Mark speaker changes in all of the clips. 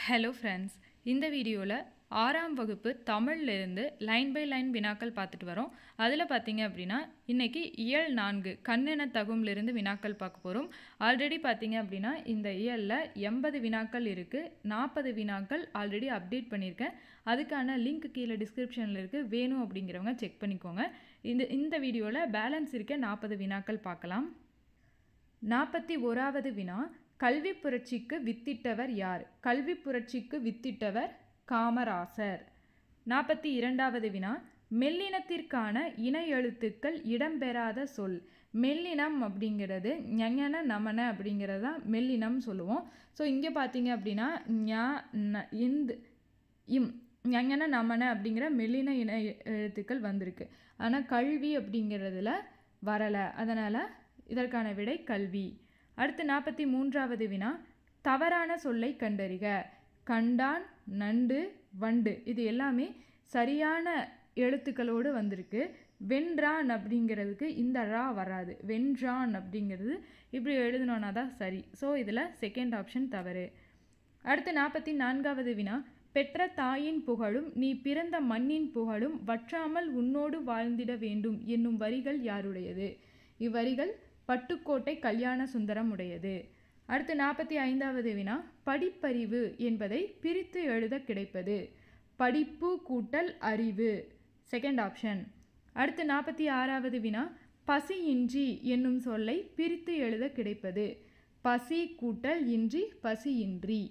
Speaker 1: Hello friends, இந்த வீடியோவில் 6ஆம் வகுப்பு தமிழ்லேருந்து லைன் பை லைன் வினாக்கள் பார்த்துட்டு வரோம். அதில் பார்த்தீங்க அப்படின்னா இன்றைக்கி இயல் 4 கண்ணென தகும்லேருந்து வினாக்கள் பார்க்க போகிறோம். ஆல்ரெடி பார்த்தீங்க அப்படின்னா இந்த இயலில் 80 வினாக்கள் இருக்குது. 40 வினாக்கள் ஆல்ரெடி அப்டேட் பண்ணியிருக்கேன். அதுக்கான லிங்க் கீழே டிஸ்கிரிப்ஷனில் இருக்குது. வேணும் அப்படிங்கிறவங்க செக் பண்ணிக்கோங்க. இந்த வீடியோவில் பேலன்ஸ் இருக்க 40 வினாக்கள் பார்க்கலாம். 41வது வினா, கல்வி புரட்சிக்கு வித்திட்டவர் யார்? கல்வி புரட்சிக்கு வித்திட்டவர் காமராசர். 42வது வினா, மெல்லினத்திற்கான இன எழுத்துக்கள் இடம்பெறாத சொல். மெல்லினம் அப்படிங்கிறது ஞஞன நமன அப்படிங்கிறது தான் மெல்லினம் சொல்லுவோம். ஸோ இங்கே பார்த்தீங்க அப்படின்னா இம் ஞஞன நமன அப்படிங்கிற மெல்லின இன எழுத்துக்கள் வந்திருக்கு. ஆனால் கல்வி அப்படிங்கிறதுல வரலை. அதனால் இதற்கான விடை கல்வி. அடுத்து 43வது வினா, தவறான சொல்லை கண்டறிக. கண்டான், நண்டு, வண்டு இது எல்லாமே சரியான எழுத்துக்களோடு வந்திருக்கு. வென்றான் அப்படிங்கிறதுக்கு இந்த ரா வராது. வென்றான் அப்படிங்கிறது இப்படி எழுதணுன்னா தான் சரி. ஸோ இதில் செகண்ட் ஆப்ஷன் தவறு. அடுத்து 44வது வினா, பெற்ற தாயின் புகழும் நீ பிறந்த மண்ணின் புகழும் வற்றாமல் உன்னோடு வாழ்ந்திட வேண்டும் என்னும் வரிகள் யாருடையது? இவ்வரிகள் பட்டுக்கோட்டை கல்யாண சுந்தரம் உடையது. அடுத்து 45வது வினா, படிப்பறிவு என்பதை பிரித்து எழுத கிடைப்பது. படிப்பு கூட்டல் அறிவு செகண்ட் ஆப்ஷன். அடுத்து 46வது வினா, பசியின்றி என்னும் சொல்லை பிரித்து எழுத கிடைப்பது. பசி கூட்டல் இன்றி பசியின்றி.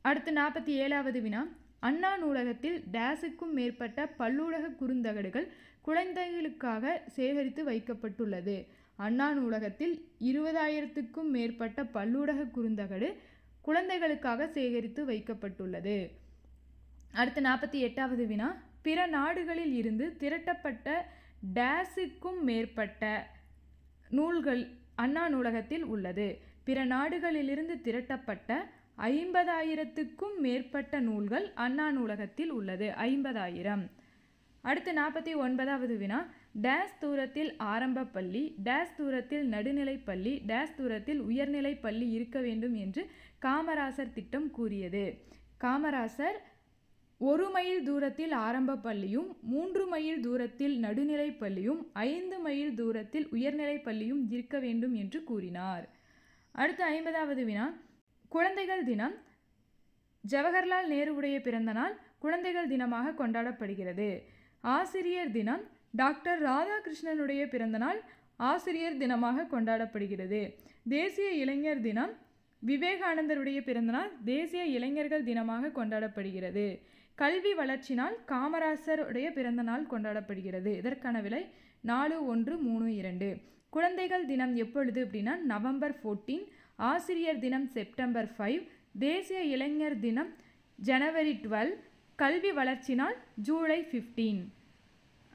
Speaker 1: அடுத்து 47வது வினா, அண்ணா நூலகத்தில் டேஸுக்கும் மேற்பட்ட பல்லூடக குறுந்தகடுகள் குழந்தைகளுக்காக சேகரித்து வைக்கப்பட்டுள்ளது. அண்ணா நூலகத்தில் 20,000க்கும் மேற்பட்ட பல்லூடக குறுந்தகடு குழந்தைகளுக்காக சேகரித்து வைக்கப்பட்டுள்ளது. அடுத்து 48வது வினா, பிற நாடுகளில் இருந்து திரட்டப்பட்ட டேஸுக்கும் மேற்பட்ட நூல்கள் அண்ணா நூலகத்தில் உள்ளது. பிற நாடுகளிலிருந்து திரட்டப்பட்ட 50,000க்கும் மேற்பட்ட நூல்கள் அண்ணா நூலகத்தில் உள்ளது. 50,000. அடுத்து 49வது வினா, டேஸ் தூரத்தில் ஆரம்ப பள்ளி, டேஸ் தூரத்தில் நடுநிலைப் பள்ளி, டேஸ் தூரத்தில் உயர்நிலைப் பள்ளி இருக்க வேண்டும் என்று காமராசர் திட்டம் கூறியது. காமராசர் 1 மைல் தூரத்தில் ஆரம்ப பள்ளியும் 3 மைல் தூரத்தில் நடுநிலைப் பள்ளியும் 5 மைல் தூரத்தில் உயர்நிலைப் பள்ளியும் இருக்க வேண்டும் என்று கூறினார். அடுத்து 50வது வினா, குழந்தைகள் தினம் ஜவஹர்லால் நேருவுடைய பிறந்த நாள் குழந்தைகள் தினமாக கொண்டாடப்படுகிறது. ஆசிரியர் தினம் டாக்டர் ராதாகிருஷ்ணனுடைய பிறந்தநாள் ஆசிரியர் தினமாக கொண்டாடப்படுகிறது. தேசிய இளைஞர் தினம் விவேகானந்தருடைய பிறந்தநாள் தேசிய இளைஞர்கள் தினமாக கொண்டாடப்படுகிறது. கல்வி வளர்ச்சி நாள் காமராசருடைய பிறந்தநாள் கொண்டாடப்படுகிறது. இதற்கான விலை 4132. குழந்தைகள் தினம் எப்பொழுது அப்படின்னா நவம்பர் 14, ஆசிரியர் தினம் செப்டம்பர் 5, தேசிய இளைஞர் தினம் ஜனவரி 12, கல்வி வளர்ச்சி நாள் ஜூலை 15.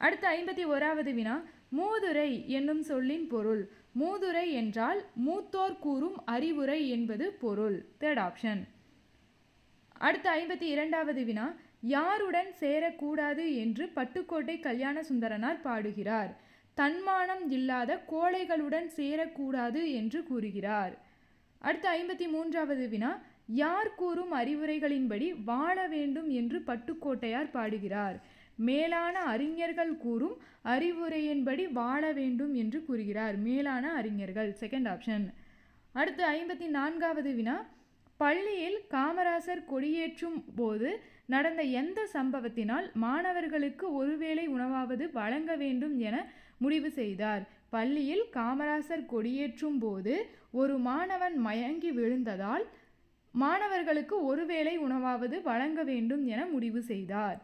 Speaker 1: அடுத்து 51வது வினா, மூதுரை என்னும் சொல்லின் பொருள். மூதுரை என்றால் மூத்தோர் கூறும் அறிவுரை என்பது பொருள். Third option. அடுத்து 52வது வினா, யாருடன் சேரக்கூடாது என்று பட்டுக்கோட்டை கல்யாண சுந்தரனார் பாடுகிறார்? தன்மானம் இல்லாத கோழைகளுடன் சேரக்கூடாது என்று கூறுகிறார். அடுத்து 53வது வினா, யார் கூறும் அறிவுரைகளின்படி வாழ வேண்டும் என்று பட்டுக்கோட்டையார் பாடுகிறார்? மேலான அறிஞர்கள் கூறும் அறிவுரையின்படி வாழ வேண்டும் என்று கூறுகிறார். மேலான அறிஞர்கள் செகண்ட் ஆப்ஷன். அடுத்து 54வது வினா, பள்ளியில் காமராசர் கொடியேற்றும் போது நடந்த எந்த சம்பவத்தினால் மாணவர்களுக்கு ஒருவேளை உணவாவது வழங்க வேண்டும் என முடிவு செய்தார்? பள்ளியில் காமராசர் கொடியேற்றும் போது ஒரு மாணவன் மயங்கி விழுந்ததால் மாணவர்களுக்கு ஒருவேளை உணவாவது வழங்க வேண்டும் என முடிவு செய்தார்.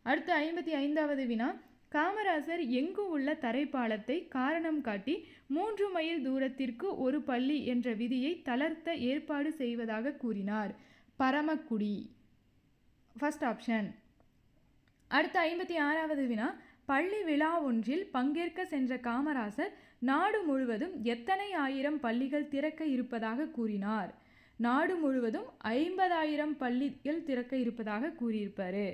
Speaker 1: அடுத்து 55வது வினா, காமராசர் எங்கு உள்ள தரைப்பாலத்தை காரணம் காட்டி 3 மைல் தூரத்திற்கு ஒரு பள்ளி என்ற விதியை தளர்த்த ஏற்பாடு செய்வதாக கூறினார்? Paramakudi first option. அடுத்து 56வது வினா, பள்ளி விழா ஒன்றில் பங்கேற்க சென்ற காமராசர் நாடு முழுவதும் எத்தனை ஆயிரம் பள்ளிகள் திறக்க இருப்பதாக கூறினார்? நாடு முழுவதும் 50,000 பள்ளிகள் திறக்க இருப்பதாக கூறியிருப்பார்.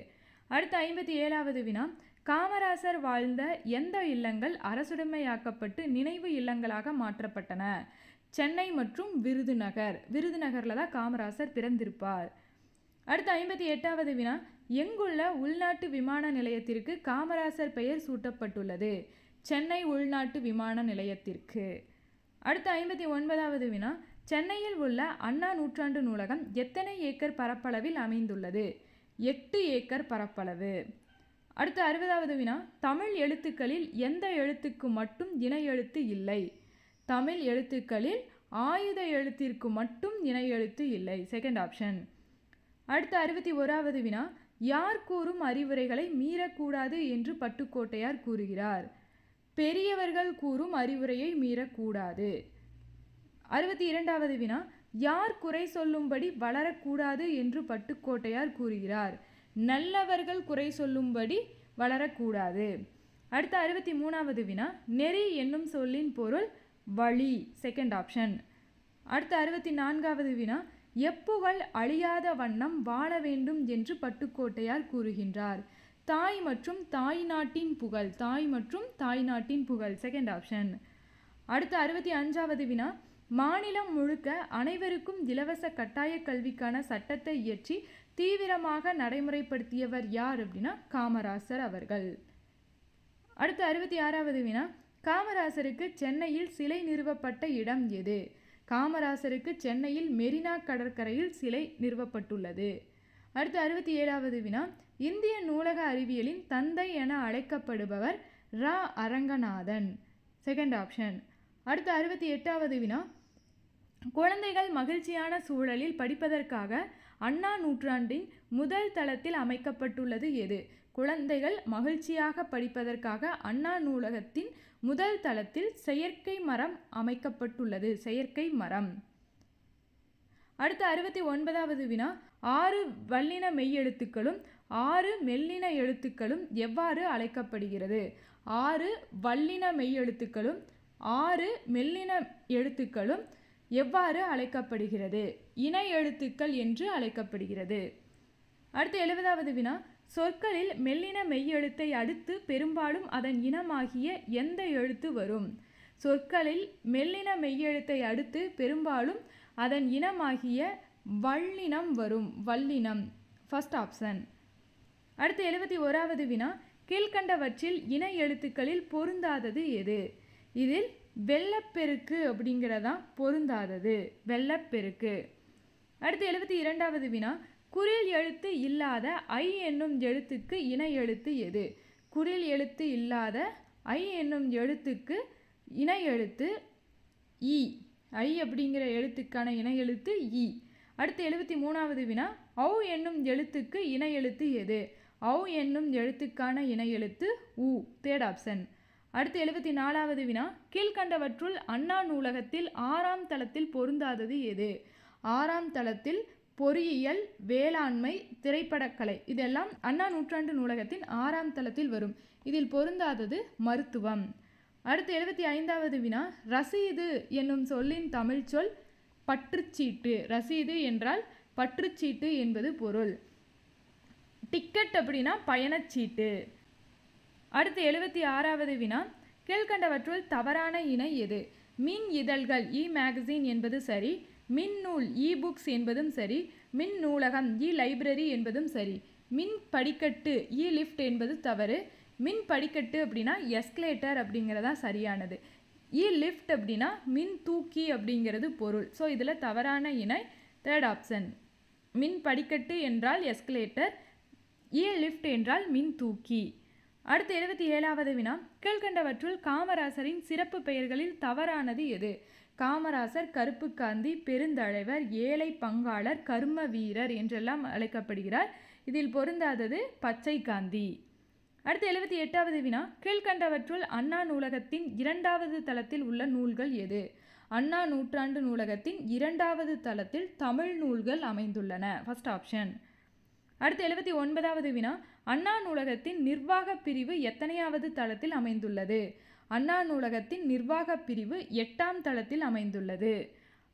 Speaker 1: அடுத்து 57வது வினா, காமராசர் வாழ்ந்த எந்த இல்லங்கள் அரசுடைமையாக்கப்பட்டு நினைவு இல்லங்களாக மாற்றப்பட்டன? சென்னை மற்றும் விருதுநகர். விருதுநகரில் தான் காமராசர் பிறந்திருப்பார். அடுத்த 58வது வினா, எங்குள்ள உள்நாட்டு விமான நிலையத்திற்கு காமராசர் பெயர் சூட்டப்பட்டுள்ளது? சென்னை உள்நாட்டு விமான நிலையத்திற்கு. அடுத்த 59வது வினா, சென்னையில் உள்ள அண்ணா நூற்றாண்டு நூலகம் எத்தனை ஏக்கர் பரப்பளவில் அமைந்துள்ளது? 8 ஏக்கர் பரப்பளவு. அடுத்த 60வது வினா, தமிழ் எழுத்துக்களில் எந்த எழுத்துக்கு மட்டும் இணை எழுத்து இல்லை? தமிழ் எழுத்துக்களில் ஆயுத எழுத்திற்கு மட்டும் இணை எழுத்து இல்லை. Second option. அடுத்த 61வது வினா, யார் கூறும் அறிவுரைகளை மீறக்கூடாது என்று பட்டுக்கோட்டையார் கூறுகிறார்? பெரியவர்கள் கூறும் அறிவுரையை மீறக்கூடாது. 62வது வினா, யார் குறை சொல்லும்படி வளரக்கூடாது என்று பட்டுக்கோட்டையார் கூறுகிறார்? நல்லவர்கள் குறை சொல்லும்படி வளரக்கூடாது. அடுத்த 63வது வினா, நெறி என்னும் சொல்லின் பொருள் வழி. Second option. அடுத்த 64வது வினா, எப்புகழ் அழியாத வண்ணம் வாழ வேண்டும் என்று பட்டுக்கோட்டையார் கூறுகின்றார்? தாய் மற்றும் தாய் நாட்டின் புகழ். தாய் மற்றும் தாய் நாட்டின் புகழ். Second option. அடுத்த 65வது வினா, மாநிலம் முழுக்க அனைவருக்கும் இலவச கட்டாய கல்விக்கான சட்டத்தை இயற்றி தீவிரமாக நடைமுறைப்படுத்தியவர் யார் அப்படின்னா காமராசர் அவர்கள். அடுத்த 66வது வினா, காமராசருக்கு சென்னையில் சிலை நிறுவப்பட்ட இடம் எது? காமராசருக்கு சென்னையில் மெரினா கடற்கரையில் சிலை நிறுவப்பட்டுள்ளது. அடுத்த 67வது வினா, இந்திய நூலக அறிவியலின் தந்தை என அழைக்கப்படுபவர் ரா. அரங்கநாதன். Second option. அடுத்த 68வது வினா, குழந்தைகள் மகிழ்ச்சியான சூழலில் படிப்பதற்காக அண்ணா நூற்றாண்டின் முதல் தளத்தில் அமைக்கப்பட்டுள்ளது எது? குழந்தைகள் மகிழ்ச்சியாக படிப்பதற்காக அண்ணா நூலகத்தின் முதல் தளத்தில் செயற்கை மரம் அமைக்கப்பட்டுள்ளது. செயற்கை மரம். அடுத்த 69வது வினா, 6 வல்லின மெய்யெழுத்துக்களும் 6 மெல்லின எழுத்துக்களும் எவ்வாறு அழைக்கப்படுகிறது? 6 வல்லின மெய்யெழுத்துக்களும் 6 மெல்லின எழுத்துக்களும் எவ்வாறு அழைக்கப்படுகிறது? இணை எழுத்துக்கள் என்று அழைக்கப்படுகிறது. அடுத்து 70வது வினா, சொற்களில் மெல்லின மெய்யெழுத்தை அடுத்து பெரும்பாலும் அதன் இனமாகிய எந்த எழுத்து வரும்? சொற்களில் மெல்லின மெய்யெழுத்தை அடுத்து பெரும்பாலும் அதன் இனமாகிய வல்லினம் வரும். வல்லினம். First option. அடுத்து 71வது வினா, கீழ்கண்டவற்றில் இணை எழுத்துக்களில் பொருந்தாதது எது? இதில் வெள்ளப்பெருக்கு அப்படிங்கிறதான் பொருந்தாதது. வெள்ளப்பெருக்கு. அடுத்து 72வது வினா, குறில் எழுத்து இல்லாத ஐ என்னும் எழுத்துக்கு இணை எழுத்து எது? குறில் எழுத்து இல்லாத ஐ என்னும் எழுத்துக்கு இணை எழுத்து இ. ஐ அப்படிங்கிற எழுத்துக்கான இணை எழுத்து இ. அடுத்து 73வது வினா, ஔ என்னும் எழுத்துக்கு இணை எழுத்து எது? ஔ என்னும் எழுத்துக்கான இணை எழுத்து உ. Third option. அடுத்து 74வது வினா, கீழ்கண்டவற்றுள் அண்ணா நூலகத்தில் 6ஆம் தளத்தில் பொருந்தாதது எது? 6ஆம் தளத்தில் பொறியியல், வேளாண்மை, திரைப்படக்கலை இதெல்லாம் அண்ணா நூற்றாண்டு நூலகத்தின் 6ஆம் தளத்தில் வரும். இதில் பொருந்தாதது மருத்துவம். அடுத்து 75வது வினா, ரசீது என்னும் சொல்லின் தமிழ் சொல் பற்றுச்சீட்டு. ரசீது என்றால் பற்றுச்சீட்டு என்பது பொருள். டிக்கெட் அப்படின்னா பயணச்சீட்டு. அடுத்து 76வது வினா, கீழ்கண்டவற்றுள் தவறான இணை எது? மின் இதழ்கள் இ மேகசின் என்பது சரி, மின் நூல் இ புக்ஸ் என்பதும் சரி, மின் நூலகம் இ லைப்ரரி என்பதும் சரி. மின் படிக்கட்டு இ லிஃப்ட் என்பது தவறு. மின் படிக்கட்டு அப்படின்னா எஸ்கலேட்டர் அப்படிங்கிறதா சரியானது. இ லிஃப்ட் அப்படின்னா மின் தூக்கி அப்படிங்கிறது பொருள். ஸோ இதில் தவறான இணை தேர்ட் ஆப்ஷன். மின் படிக்கட்டு என்றால் எஸ்கலேட்டர், இ லிஃப்ட் என்றால் மின் தூக்கி. அடுத்து 77வது வினா, கீழ்கண்டவற்றுள் காமராசரின் சிறப்பு பெயர்களில் தவறானது எது? காமராசர் கருப்பு காந்தி, பெருந்தலைவர், ஏழை பங்காளர், கர்ம வீரர் என்றெல்லாம் அழைக்கப்படுகிறார். இதில் பொருந்தாதது பச்சை காந்தி. அடுத்து 78வது வினா, கீழ்கண்டவற்றுள் அண்ணா நூலகத்தின் 2வது தளத்தில் உள்ள நூல்கள் எது? அண்ணா நூற்றாண்டு நூலகத்தின் 2வது தளத்தில் தமிழ் நூல்கள் அமைந்துள்ளன. First option. அடுத்து 79வது வினா, அண்ணா நூலகத்தின் நிர்வாக பிரிவு எத்தனையாவது தளத்தில் அமைந்துள்ளது? அண்ணா நூலகத்தின் நிர்வாக பிரிவு 8ஆம் தளத்தில் அமைந்துள்ளது.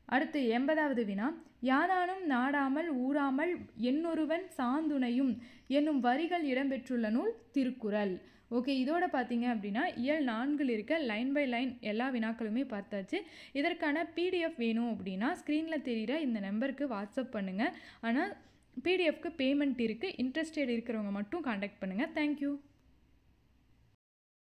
Speaker 1: அடுத்து 80வது வினா, யாதானும் நாடாமல் ஊராமல் என்னொருவன் சாந்துணையும் என்னும் வரிகள் இடம்பெற்றுள்ள நூல் திருக்குறள். ஓகே, இதோட பார்த்தீங்க அப்படின்னா இயல் 4ல் இருக்க லைன் பை லைன் எல்லா வினாக்களுமே பார்த்தாச்சு. இதற்கான பிடிஎஃப் வேணும் அப்படின்னா ஸ்க்ரீனில் தெரிகிற இந்த நம்பருக்கு வாட்ஸ்அப் பண்ணுங்கள். ஆனால் பிடிஎஃப்க்கு பேமெண்ட் இருக்குது. இன்ட்ரெஸ்டட் இருக்கிறவங்க மட்டும் காண்டாக்ட் பண்ணுங்கள். தேங்க்யூ.